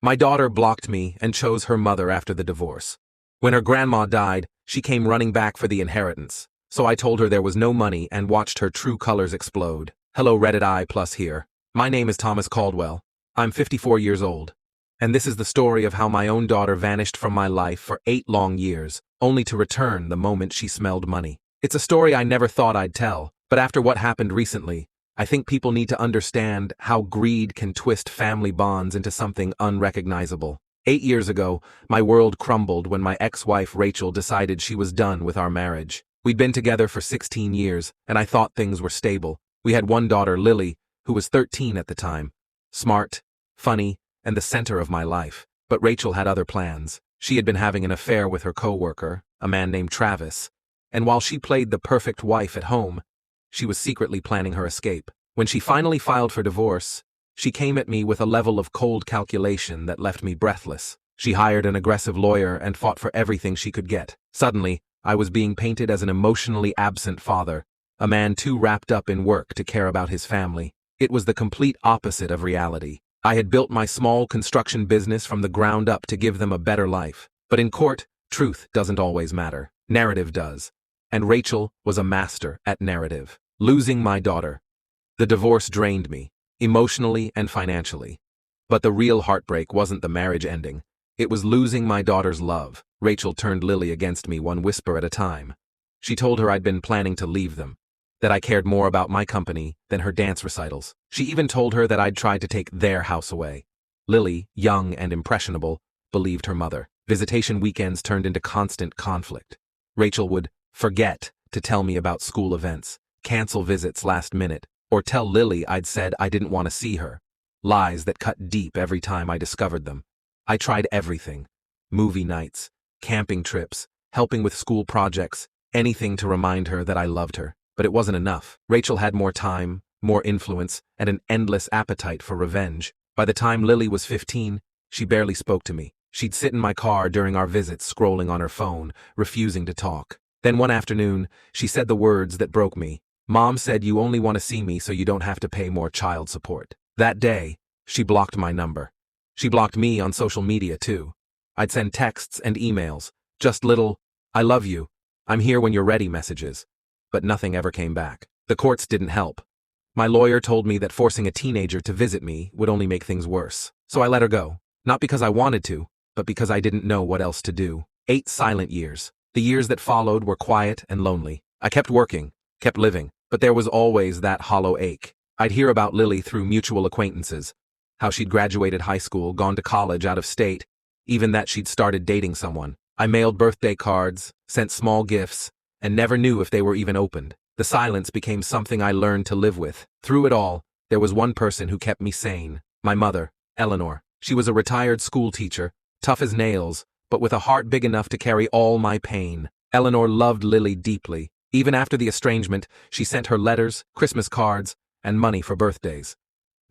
My daughter blocked me and chose her mother after the divorce. When her grandma died, she came running back for the inheritance. So I told her there was no money and watched her true colors explode. Hello Reddit I+ here. My name is Thomas Caldwell. I'm 54 years old. And this is the story of how my own daughter vanished from my life for 8 long years, only to return the moment she smelled money. It's a story I never thought I'd tell, but after what happened recently, I think people need to understand how greed can twist family bonds into something unrecognizable. 8 years ago, my world crumbled when my ex-wife Rachel decided she was done with our marriage. We'd been together for 16 years, and I thought things were stable. We had one daughter, Lily, who was 13 at the time. Smart, funny, and the center of my life. But Rachel had other plans. She had been having an affair with her co-worker, a man named Travis. And while she played the perfect wife at home, she was secretly planning her escape. When she finally filed for divorce, she came at me with a level of cold calculation that left me breathless. She hired an aggressive lawyer and fought for everything she could get. Suddenly, I was being painted as an emotionally absent father, a man too wrapped up in work to care about his family. It was the complete opposite of reality. I had built my small construction business from the ground up to give them a better life. But in court, truth doesn't always matter. Narrative does. And Rachel was a master at narrative. Losing my daughter. The divorce drained me, emotionally and financially. But the real heartbreak wasn't the marriage ending. It was losing my daughter's love. Rachel turned Lily against me one whisper at a time. She told her I'd been planning to leave them, that I cared more about my company than her dance recitals. She even told her that I'd tried to take their house away. Lily, young and impressionable, believed her mother. Visitation weekends turned into constant conflict. Rachel would forget to tell me about school events, cancel visits last minute, or tell Lily I'd said I didn't want to see her. Lies that cut deep every time I discovered them. I tried everything. Movie nights, camping trips, helping with school projects, anything to remind her that I loved her. But it wasn't enough. Rachel had more time, more influence, and an endless appetite for revenge. By the time Lily was 15, she barely spoke to me. She'd sit in my car during our visits scrolling on her phone, refusing to talk. Then one afternoon, she said the words that broke me. Mom said you only want to see me so you don't have to pay more child support. That day, she blocked my number. She blocked me on social media too. I'd send texts and emails, just little, "I love you, I'm here when you're ready" messages. But nothing ever came back. The courts didn't help. My lawyer told me that forcing a teenager to visit me would only make things worse. So I let her go. Not because I wanted to, but because I didn't know what else to do. 8 silent years. The years that followed were quiet and lonely. I kept working, kept living, but there was always that hollow ache. I'd hear about Lily through mutual acquaintances. How she'd graduated high school, gone to college out of state, even that she'd started dating someone. I mailed birthday cards, sent small gifts, and never knew if they were even opened. The silence became something I learned to live with. Through it all, there was one person who kept me sane. My mother, Eleanor. She was a retired school teacher, tough as nails, but with a heart big enough to carry all my pain. Eleanor loved Lily deeply. Even after the estrangement, she sent her letters, Christmas cards, and money for birthdays.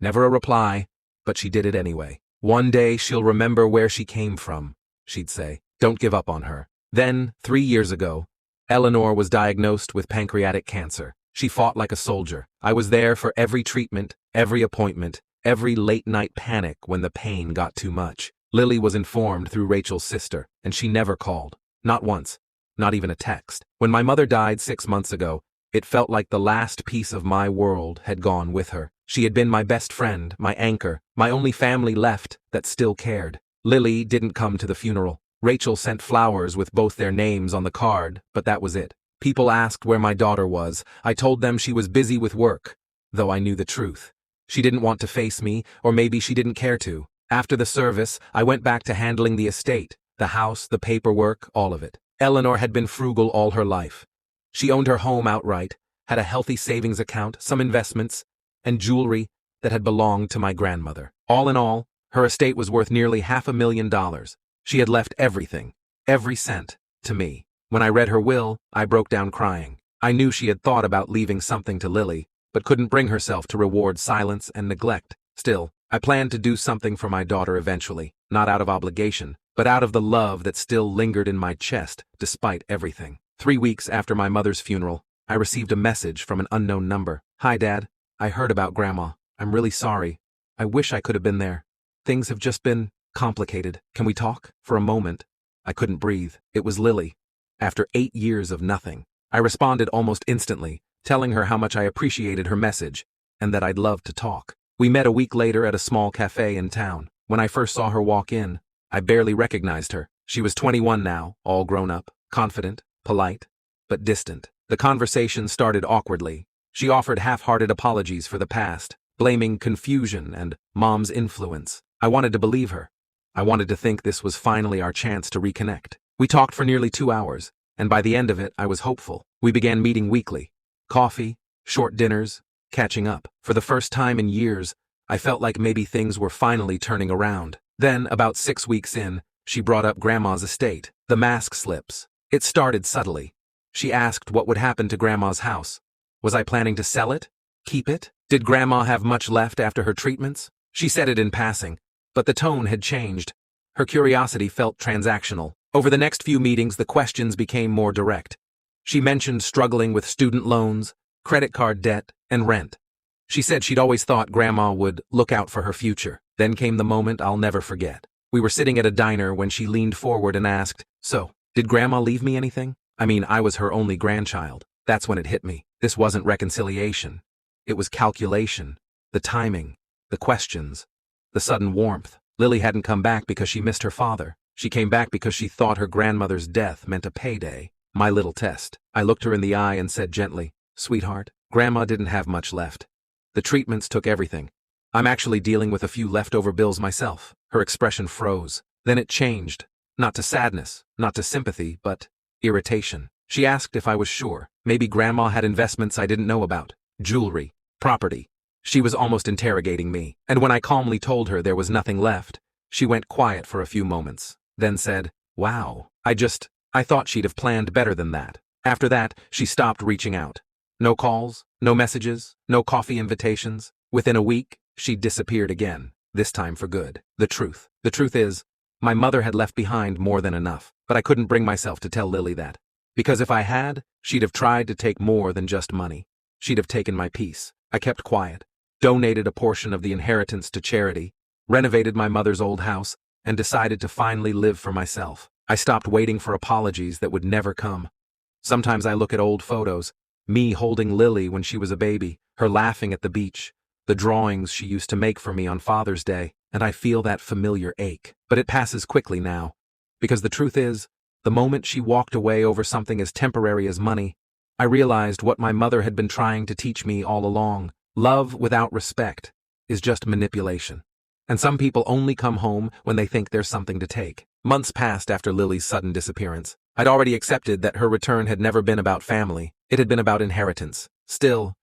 Never a reply, but she did it anyway. "One day she'll remember where she came from," she'd say. "Don't give up on her." Then, 3 years ago, Eleanor was diagnosed with pancreatic cancer. She fought like a soldier. I was there for every treatment, every appointment, every late-night panic when the pain got too much. Lily was informed through Rachel's sister, and she never called. Not once. Not even a text. When my mother died 6 months ago, it felt like the last piece of my world had gone with her. She had been my best friend, my anchor, my only family left that still cared. Lily didn't come to the funeral. Rachel sent flowers with both their names on the card, but that was it. People asked where my daughter was. I told them she was busy with work, though I knew the truth. She didn't want to face me, or maybe she didn't care to. After the service, I went back to handling the estate, the house, the paperwork, all of it. Eleanor had been frugal all her life. She owned her home outright, had a healthy savings account, some investments, and jewelry that had belonged to my grandmother. All in all, her estate was worth nearly $500,000. She had left everything, every cent, to me. When I read her will, I broke down crying. I knew she had thought about leaving something to Lily, but couldn't bring herself to reward silence and neglect. Still, I planned to do something for my daughter eventually, not out of obligation, but out of the love that still lingered in my chest despite everything. 3 weeks after my mother's funeral, I received a message from an unknown number. "Hi, Dad. I heard about Grandma. I'm really sorry. I wish I could have been there. Things have just been complicated. Can we talk? For a moment, I couldn't breathe. It was Lily. After 8 years of nothing, I responded almost instantly, telling her how much I appreciated her message and that I'd love to talk. We met a week later at a small cafe in town. When I first saw her walk in, I barely recognized her. She was 21 now, all grown up, confident, polite, but distant. The conversation started awkwardly. She offered half-hearted apologies for the past, blaming confusion and Mom's influence. I wanted to believe her. I wanted to think this was finally our chance to reconnect. We talked for nearly 2 hours, and by the end of it, I was hopeful. We began meeting weekly. Coffee, short dinners, catching up. For the first time in years, I felt like maybe things were finally turning around. Then, about 6 weeks in, she brought up Grandma's estate, the mask slips. It started subtly. She asked what would happen to Grandma's house. Was I planning to sell it? Keep it? Did Grandma have much left after her treatments? She said it in passing, but the tone had changed. Her curiosity felt transactional. Over the next few meetings, the questions became more direct. She mentioned struggling with student loans, credit card debt, and rent. She said she'd always thought Grandma would look out for her future. Then came the moment I'll never forget. We were sitting at a diner when she leaned forward and asked, "So, did Grandma leave me anything?" I mean, I was her only grandchild. That's when it hit me. This wasn't reconciliation. It was calculation. The timing, the questions, the sudden warmth. Lily hadn't come back because she missed her father. She came back because she thought her grandmother's death meant a payday. My little test. I looked her in the eye and said gently, "Sweetheart, Grandma didn't have much left. The treatments took everything. I'm actually dealing with a few leftover bills myself." Her expression froze. Then it changed. Not to sadness, not to sympathy, but irritation. She asked if I was sure. Maybe Grandma had investments I didn't know about. Jewelry, property. She was almost interrogating me. And when I calmly told her there was nothing left, she went quiet for a few moments, then said, "Wow, I thought she'd have planned better than that." After that, she stopped reaching out. No calls, no messages, no coffee invitations. Within a week, she disappeared again, this time for good. The truth is, my mother had left behind more than enough, but I couldn't bring myself to tell Lily that. Because if I had, she'd have tried to take more than just money. She'd have taken my peace. I kept quiet, donated a portion of the inheritance to charity, renovated my mother's old house, and decided to finally live for myself. I stopped waiting for apologies that would never come. Sometimes I look at old photos, me holding Lily when she was a baby, her laughing at the beach, the drawings she used to make for me on Father's Day, and I feel that familiar ache. But it passes quickly now, because the truth is, the moment she walked away over something as temporary as money, I realized what my mother had been trying to teach me all along. Love without respect is just manipulation. And some people only come home when they think there's something to take. Months passed after Lily's sudden disappearance. I'd already accepted that her return had never been about family. It had been about inheritance. Still,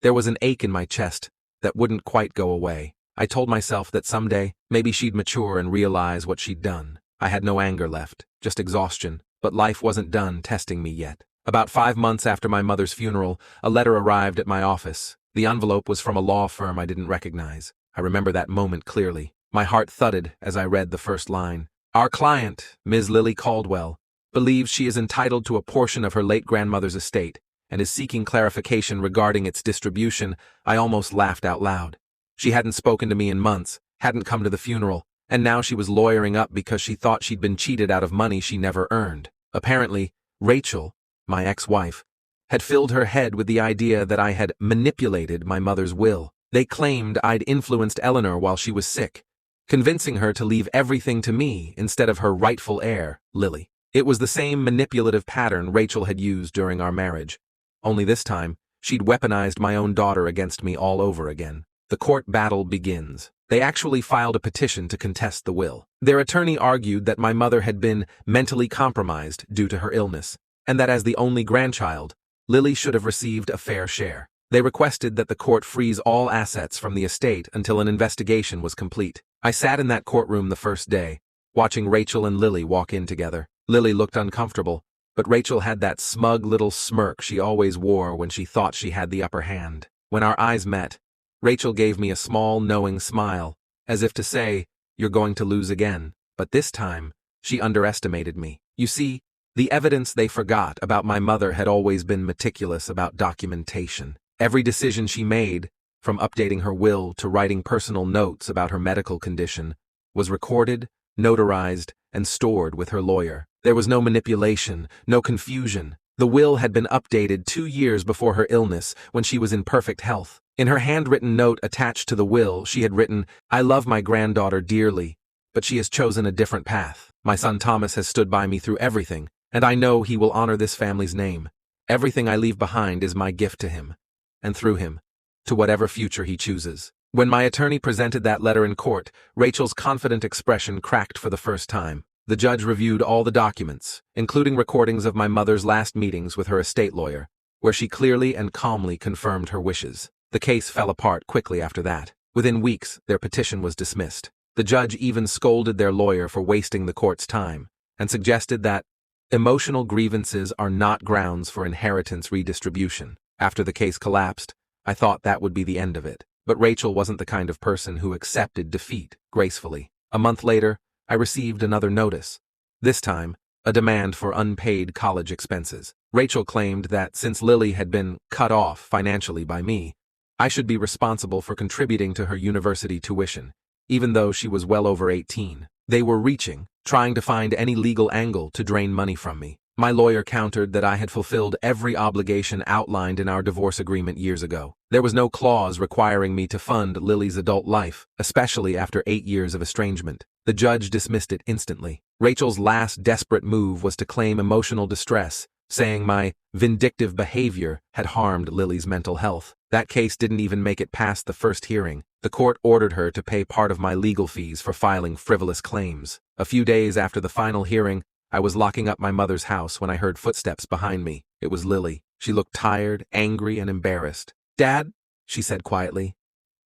there was an ache in my chest that wouldn't quite go away. I told myself that someday, maybe she'd mature and realize what she'd done. I had no anger left, just exhaustion, but life wasn't done testing me yet. About 5 months after my mother's funeral, a letter arrived at my office. The envelope was from a law firm I didn't recognize. I remember that moment clearly. My heart thudded as I read the first line. "Our client, Ms. Lily Caldwell, believes she is entitled to a portion of her late grandmother's estate and is seeking clarification regarding its distribution." I almost laughed out loud. She hadn't spoken to me in months, hadn't come to the funeral, and now she was lawyering up because she thought she'd been cheated out of money she never earned. Apparently, Rachel, my ex-wife, had filled her head with the idea that I had manipulated my mother's will. They claimed I'd influenced Eleanor while she was sick, convincing her to leave everything to me instead of her rightful heir, Lily. It was the same manipulative pattern Rachel had used during our marriage. Only this time, she'd weaponized my own daughter against me all over again. The court battle begins. They actually filed a petition to contest the will. Their attorney argued that my mother had been mentally compromised due to her illness, and that as the only grandchild, Lily should have received a fair share. They requested that the court freeze all assets from the estate until an investigation was complete. I sat in that courtroom the first day, watching Rachel and Lily walk in together. Lily looked uncomfortable, but Rachel had that smug little smirk she always wore when she thought she had the upper hand. When our eyes met, Rachel gave me a small, knowing smile, as if to say, "You're going to lose again." But this time, she underestimated me. You see, the evidence they forgot about my mother had always been meticulous about documentation. Every decision she made, from updating her will to writing personal notes about her medical condition, was recorded, notarized, and stored with her lawyer. There was no manipulation, no confusion. The will had been updated 2 years before her illness, when she was in perfect health. In her handwritten note attached to the will, she had written, "I love my granddaughter dearly, but she has chosen a different path. My son Thomas has stood by me through everything, and I know he will honor this family's name. Everything I leave behind is my gift to him, and through him, to whatever future he chooses." When my attorney presented that letter in court, Rachel's confident expression cracked for the first time. The judge reviewed all the documents, including recordings of my mother's last meetings with her estate lawyer, where she clearly and calmly confirmed her wishes. The case fell apart quickly after that. Within weeks, their petition was dismissed. The judge even scolded their lawyer for wasting the court's time, and suggested that emotional grievances are not grounds for inheritance redistribution. After the case collapsed, I thought that would be the end of it. But Rachel wasn't the kind of person who accepted defeat gracefully. A month later, I received another notice. This time, a demand for unpaid college expenses. Rachel claimed that since Lily had been cut off financially by me, I should be responsible for contributing to her university tuition, even though she was well over 18. They were reaching, trying to find any legal angle to drain money from me. My lawyer countered that I had fulfilled every obligation outlined in our divorce agreement years ago. There was no clause requiring me to fund Lily's adult life, especially after 8 years of estrangement. The judge dismissed it instantly. Rachel's last desperate move was to claim emotional distress, saying my vindictive behavior had harmed Lily's mental health. That case didn't even make it past the first hearing. The court ordered her to pay part of my legal fees for filing frivolous claims. A few days after the final hearing, I was locking up my mother's house when I heard footsteps behind me. It was Lily. She looked tired, angry, and embarrassed. "Dad," she said quietly,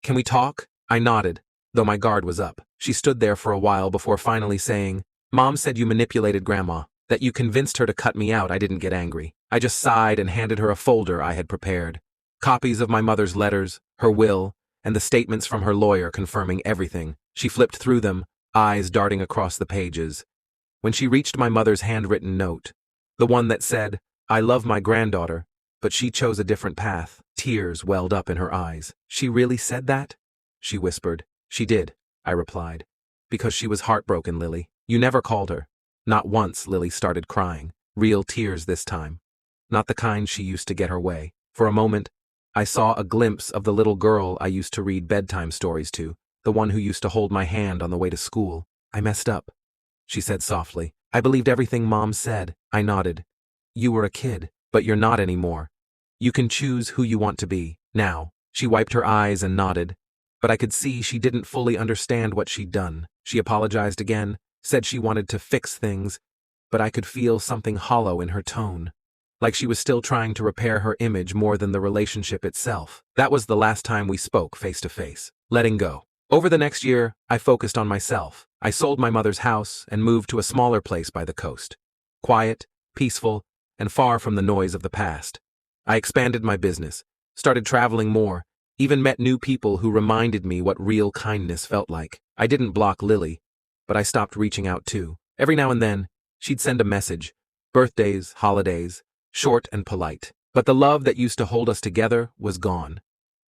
"can we talk?" I nodded, though my guard was up. She stood there for a while before finally saying, "Mom said you manipulated Grandma, that you convinced her to cut me out." I didn't get angry. I just sighed and handed her a folder I had prepared. Copies of my mother's letters, her will, and the statements from her lawyer confirming everything. She flipped through them, eyes darting across the pages. When she reached my mother's handwritten note, the one that said, "I love my granddaughter, but she chose a different path," tears welled up in her eyes. "She really said that?" she whispered. "She did," I replied, "because she was heartbroken, Lily. You never called her." Not once. Lily started crying, real tears this time, not the kind she used to get her way. For a moment, I saw a glimpse of the little girl I used to read bedtime stories to, the one who used to hold my hand on the way to school. "I messed up," she said softly. "I believed everything Mom said." I nodded. "You were a kid, but you're not anymore. You can choose who you want to be, now." She wiped her eyes and nodded, but I could see she didn't fully understand what she'd done. She apologized again, said she wanted to fix things, but I could feel something hollow in her tone, like she was still trying to repair her image more than the relationship itself. That was the last time we spoke face to face. Letting go. Over the next year, I focused on myself. I sold my mother's house and moved to a smaller place by the coast. Quiet, peaceful, and far from the noise of the past. I expanded my business, started traveling more, even met new people who reminded me what real kindness felt like. I didn't block Lily, but I stopped reaching out too. Every now and then, she'd send a message. Birthdays, holidays, short and polite. But the love that used to hold us together was gone.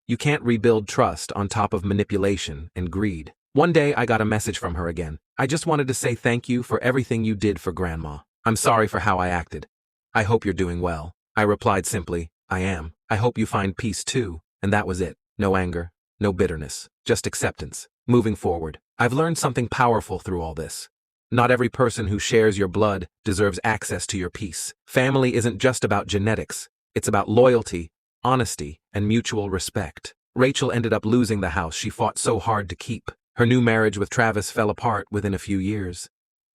You can't rebuild trust on top of manipulation and greed. One day I got a message from her again. "I just wanted to say thank you for everything you did for Grandma. I'm sorry for how I acted. I hope you're doing well." I replied simply, "I am. I hope you find peace too." And that was it. No anger, no bitterness, just acceptance. Moving forward, I've learned something powerful through all this. Not every person who shares your blood deserves access to your peace. Family isn't just about genetics. It's about loyalty, honesty, and mutual respect. Rachel ended up losing the house she fought so hard to keep. Her new marriage with Travis fell apart within a few years.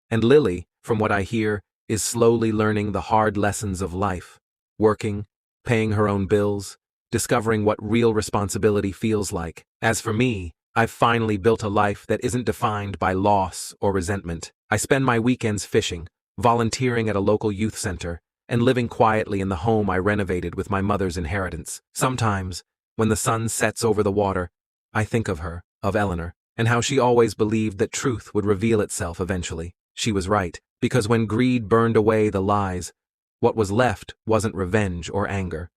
And Lily, from what I hear, is slowly learning the hard lessons of life. Working, paying her own bills, discovering what real responsibility feels like. As for me, I've finally built a life that isn't defined by loss or resentment. I spend my weekends fishing, volunteering at a local youth center, and living quietly in the home I renovated with my mother's inheritance. Sometimes, when the sun sets over the water, I think of her, of Eleanor, and how she always believed that truth would reveal itself eventually. She was right, because when greed burned away the lies, what was left wasn't revenge or anger.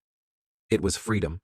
It was freedom.